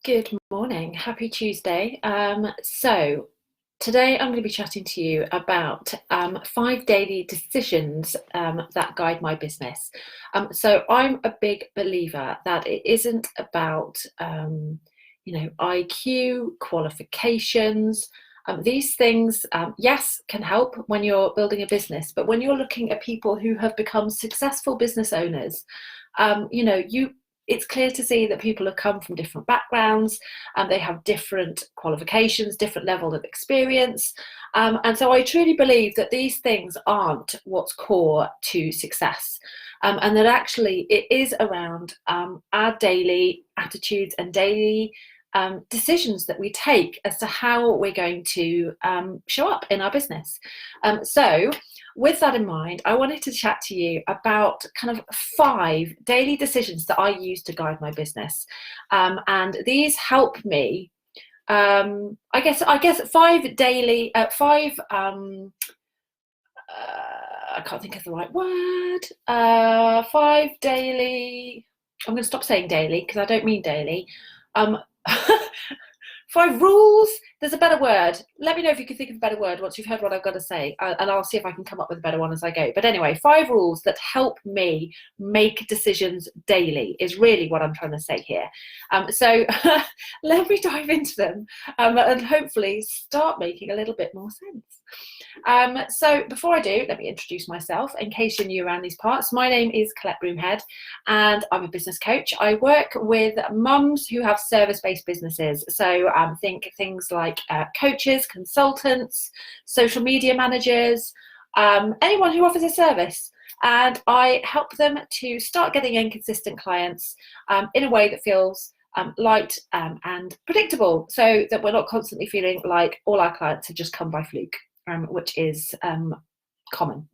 Good morning. Happy Tuesday. So today I'm going to be chatting to you about 5 daily decisions that guide my business. So I'm a big believer that it isn't about IQ, qualifications. These things, yes, can help when you're building a business, but when you're looking at people who have become successful business owners, you it's clear to see that people have come from different backgrounds and they have different qualifications, different level of experience. And so I truly believe that these things aren't what's core to success. And that actually it is around our daily attitudes and daily decisions that we take as to how we're going to show up in our business. So with that in mind, I wanted to chat to you about kind of 5 daily decisions that I use to guide my business. And these help me, I guess 5 daily, I can't think of the right word, 5 daily, I'm going to stop saying daily because I don't mean daily. 5 rules. There's a better word. Let me know if you can think of a better word once you've heard what I've got to say, and I'll see if I can come up with a better one as I go. But anyway, 5 rules that help me make decisions daily is really what I'm trying to say here. So let me dive into them and hopefully start making a little bit more sense. So before I do, let me introduce myself in case you're new around these parts. My name is Colette Broomhead and I'm a business coach. I work with mums who have service-based businesses. So think things like coaches, consultants, social media managers, anyone who offers a service. And I help them to start getting in consistent clients in a way that feels light and predictable, so that we're not constantly feeling like all our clients have just come by fluke. Which is common.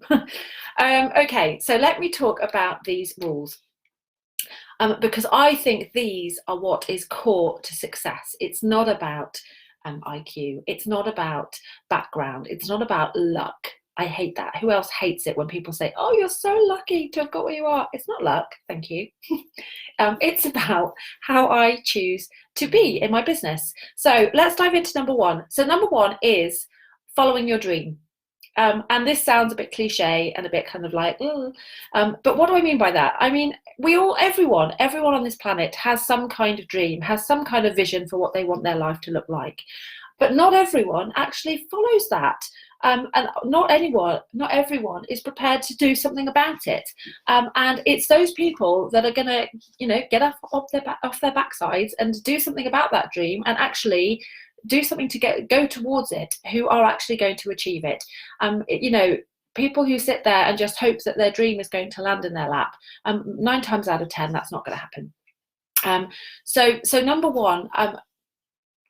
Okay, so let me talk about these rules because I think these are what is core to success. It's not about IQ, it's not about background, it's not about luck. I hate that. Who else hates it when people say, oh, you're so lucky to have got where you are? It's not luck, thank you. It's about how I choose to be in my business. So let's dive into number one. So number one is following your dream. And this sounds a bit cliche and a bit kind of like, but what do I mean by that? I mean, everyone on this planet has some kind of dream, has some kind of vision for what they want their life to look like. But not everyone actually follows that. And not everyone is prepared to do something about it. And it's those people that are going to, get off their backsides and do something about that dream and actually do something to go towards it, who are actually going to achieve it. People who sit there and just hope that their dream is going to land in their lap, 9 times out of 10, that's not going to happen. So number one,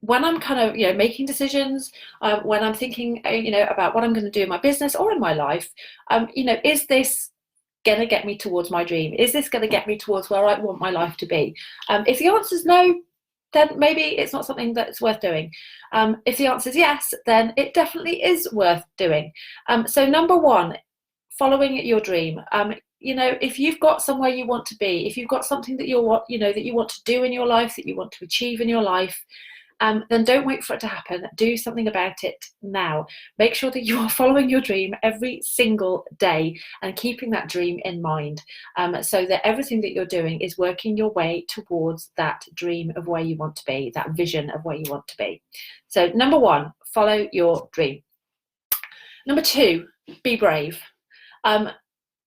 when I'm kind of making decisions, when I'm thinking about what I'm going to do in my business or in my life, is this going to get me towards my dream? Is this going to get me towards where I want my life to be? If the answer is no, then maybe it's not something that's worth doing. If the answer is yes, then it definitely is worth doing. So number one, following your dream. If you've got somewhere you want to be, if you've got something that you want to do in your life, that you want to achieve in your life, then don't wait for it to happen. Do something about it now. Make sure that you are following your dream every single day and keeping that dream in mind, so that everything that you're doing is working your way towards that dream of where you want to be, that vision of where you want to be. So number one, follow your dream. Number two, be brave.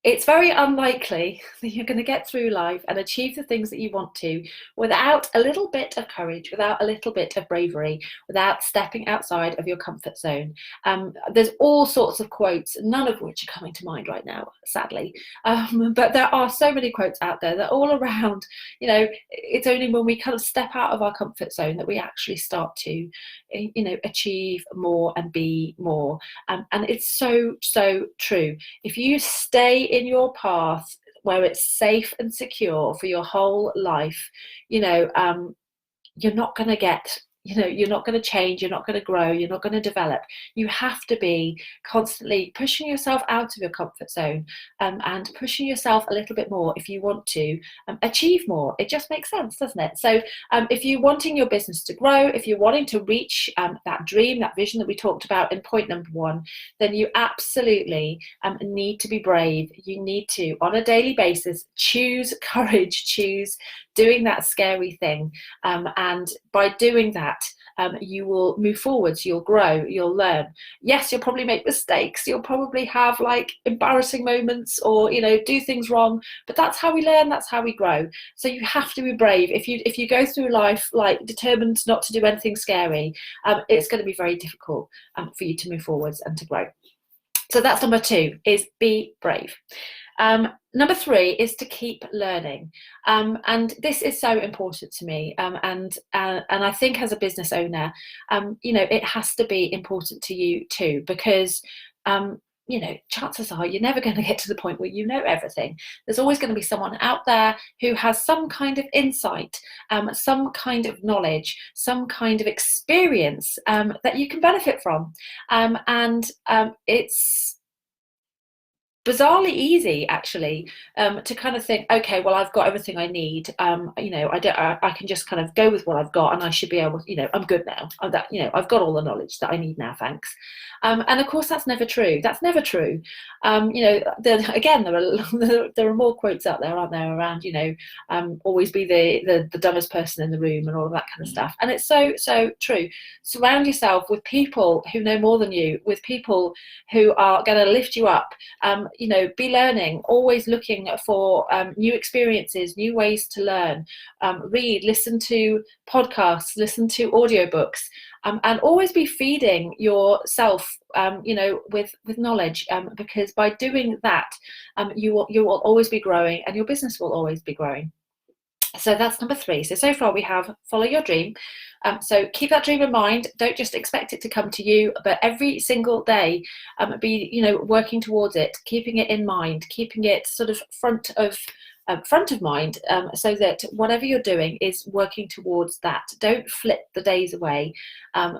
It's very unlikely that you're going to get through life and achieve the things that you want to without a little bit of courage, without a little bit of bravery, without stepping outside of your comfort zone. There's all sorts of quotes, none of which are coming to mind right now, sadly. But there are so many quotes out there that are all around, it's only when we kind of step out of our comfort zone that we actually start to, achieve more and be more. And it's so, so true. If you stay in your path where it's safe and secure for your whole life, you're not going to get you're not going to change, you're not going to grow, you're not going to develop. You have to be constantly pushing yourself out of your comfort zone, and pushing yourself a little bit more if you want to achieve more. It just makes sense, doesn't it? So if you're wanting your business to grow, if you're wanting to reach that dream, that vision that we talked about in point number 1, then you absolutely need to be brave. You need to, on a daily basis, choose courage, choose doing that scary thing. And by doing that, you will move forwards, you'll grow, you'll learn. Yes, you'll probably make mistakes, you'll probably have like embarrassing moments, or do things wrong, but that's how we learn, that's how we grow. So you have to be brave. If you go through life like determined not to do anything scary, it's going to be very difficult for you to move forwards and to grow. So that's number 2, is be brave. Number 3 is to keep learning, and this is so important to me, and I think as a business owner, it has to be important to you too, because chances are you're never going to get to the point where you know everything. There's always going to be someone out there who has some kind of insight, some kind of knowledge, some kind of experience that you can benefit from, and it's bizarrely easy actually to kind of think, okay, well, I've got everything I need, I can just kind of go with what I've got, and I should be able to, I'm good now, I've got all the knowledge that I need now, thanks. And of course that's never true. Again, there are more quotes out there, aren't there, around always be the dumbest person in the room and all of that kind of stuff, and it's so true. Surround yourself with people who know more than you, with people who are going to lift you up. Be learning, always looking for new experiences, new ways to learn, read, listen to podcasts, listen to audiobooks, and always be feeding yourself, with knowledge, because by doing that, you will always be growing, and your business will always be growing. So that's number 3. So far we have follow your dream. So keep that dream in mind. Don't just expect it to come to you, but every single day, be working towards it, keeping it in mind, keeping it sort of front of mind, so that whatever you're doing is working towards that. Don't flip the days away,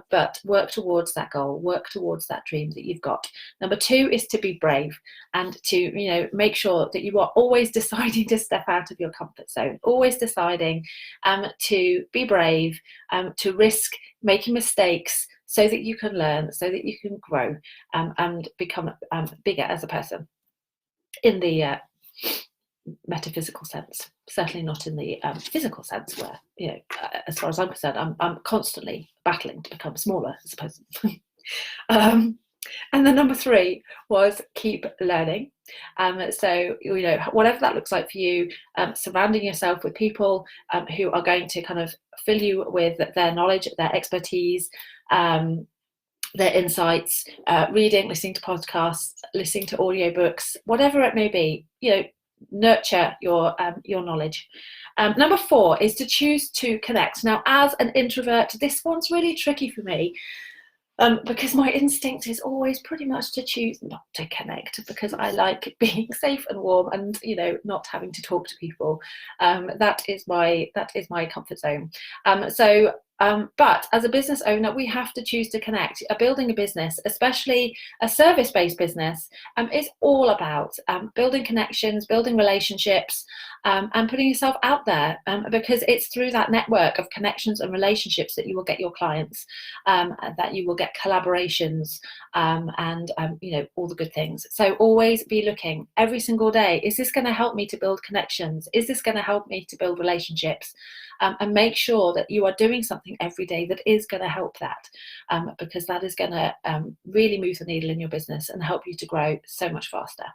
but work towards that goal, work towards that dream that you've got. Number 2 is to be brave, and to make sure that you are always deciding to step out of your comfort zone, always deciding to be brave, to risk making mistakes, so that you can learn, so that you can grow, and become bigger as a person, in the metaphysical sense, certainly not in the physical sense, where as far as I'm concerned, I'm constantly battling to become smaller as a person. And then number 3 was keep learning. So whatever that looks like for you, surrounding yourself with people who are going to kind of fill you with their knowledge, their expertise, their insights, reading, listening to podcasts, listening to audiobooks, whatever it may be. Nurture your knowledge. Number 4 is to choose to connect. Now, as an introvert, this one's really tricky for me, because my instinct is always pretty much to choose not to connect, because I like being safe and warm, and not having to talk to people. That is my comfort zone. But as a business owner, we have to choose to connect. Building a business, especially a service-based business, is all about building connections, building relationships, and putting yourself out there, because it's through that network of connections and relationships that you will get your clients, that you will get collaborations, and all the good things. So always be looking every single day. Is this going to help me to build connections? Is this going to help me to build relationships? And make sure that you are doing something every day that is going to help that, because that is going to really move the needle in your business and help you to grow so much faster.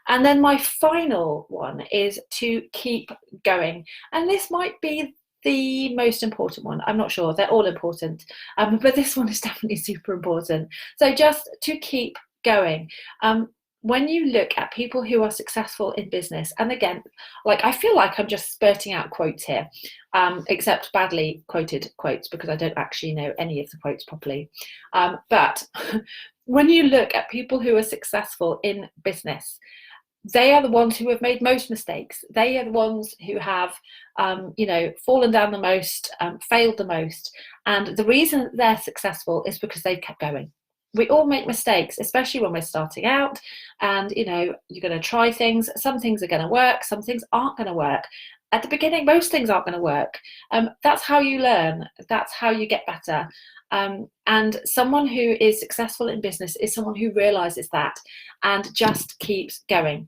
And then my final one is to keep going. And this might be the most important one. I'm not sure. They're all important. But this one is definitely super important. So just to keep going. When you look at people who are successful in business, and again, I feel like I'm just spurting out quotes here, except badly quoted quotes, because I don't actually know any of the quotes properly. But when you look at people who are successful in business, they are the ones who have made most mistakes. They are the ones who have, fallen down the most, failed the most. And the reason that they're successful is because they've kept going. We all make mistakes, especially when we're starting out, and you're going to try things. Some things are going to work, some things aren't going to work. At the beginning, most things aren't going to work. That's how you learn. That's how you get better. And someone who is successful in business is someone who realizes that and just keeps going.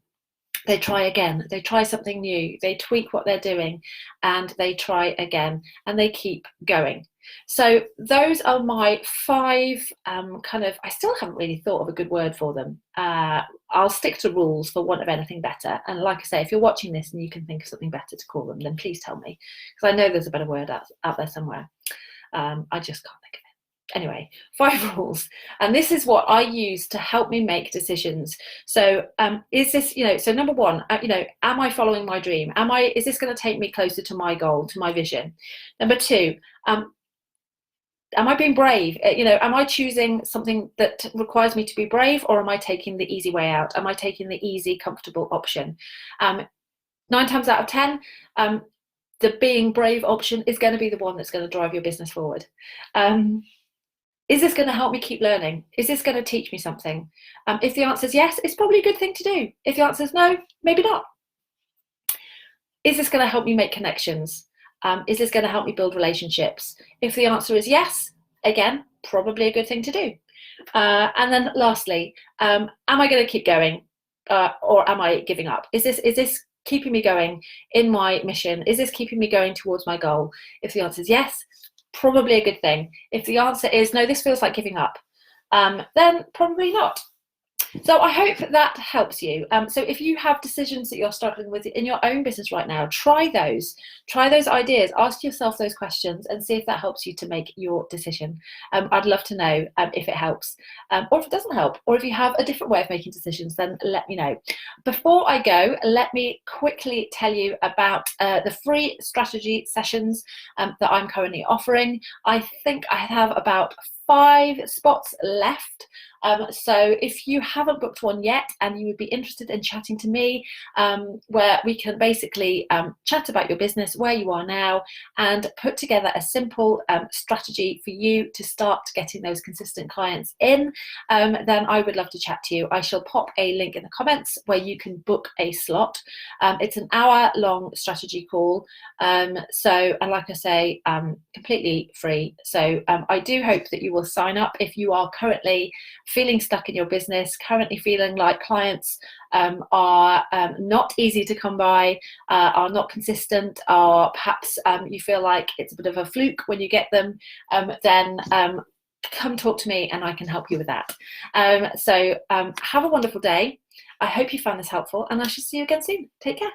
They try again, they try something new, they tweak what they're doing, and they try again, and they keep going. So those are my 5 I still haven't really thought of a good word for them. I'll stick to rules for want of anything better. And like I say, if you're watching this and you can think of something better to call them, then please tell me, because I know there's a better word out there somewhere. I just can't think of it. Anyway, 5 rules, and this is what I use to help me make decisions. So is this, so number 1, am I following my dream? Is this going to take me closer to my goal, to my vision? Number 2, am I being brave? Am I choosing something that requires me to be brave, or am I taking the easy way out? Am I taking the easy, comfortable option? 9 times out of 10, the being brave option is going to be the one that's going to drive your business forward. Is this going to help me keep learning? Is this going to teach me something? If the answer is yes, it's probably a good thing to do. If the answer is no, maybe not. Is this going to help me make connections? Is this going to help me build relationships? If the answer is yes, again, probably a good thing to do. And then lastly, am I going to keep going, or am I giving up? Is this keeping me going in my mission? Is this keeping me going towards my goal? If the answer is yes, probably a good thing. If the answer is no, this feels like giving up, then probably not. So I hope that helps you. So if you have decisions that you're struggling with in your own business right now, try those ideas, ask yourself those questions, and see if that helps you to make your decision. I'd love to know if it helps, or if it doesn't help, or if you have a different way of making decisions, then let me know. Before I go, let me quickly tell you about the free strategy sessions that I'm currently offering. I think I have about 5 spots left. So if you haven't booked one yet and you would be interested in chatting to me, where we can basically chat about your business, where you are now, and put together a simple strategy for you to start getting those consistent clients in, then I would love to chat to you. I shall pop a link in the comments where you can book a slot. It's an hour-long strategy call. And like I say, completely free. So I do hope that you will sign up if you are currently feeling stuck in your business, currently feeling like clients are not easy to come by, are not consistent, or perhaps you feel like it's a bit of a fluke when you get them, then come talk to me and I can help you with that. So have a wonderful day. I hope you found this helpful, and I shall see you again soon. Take care.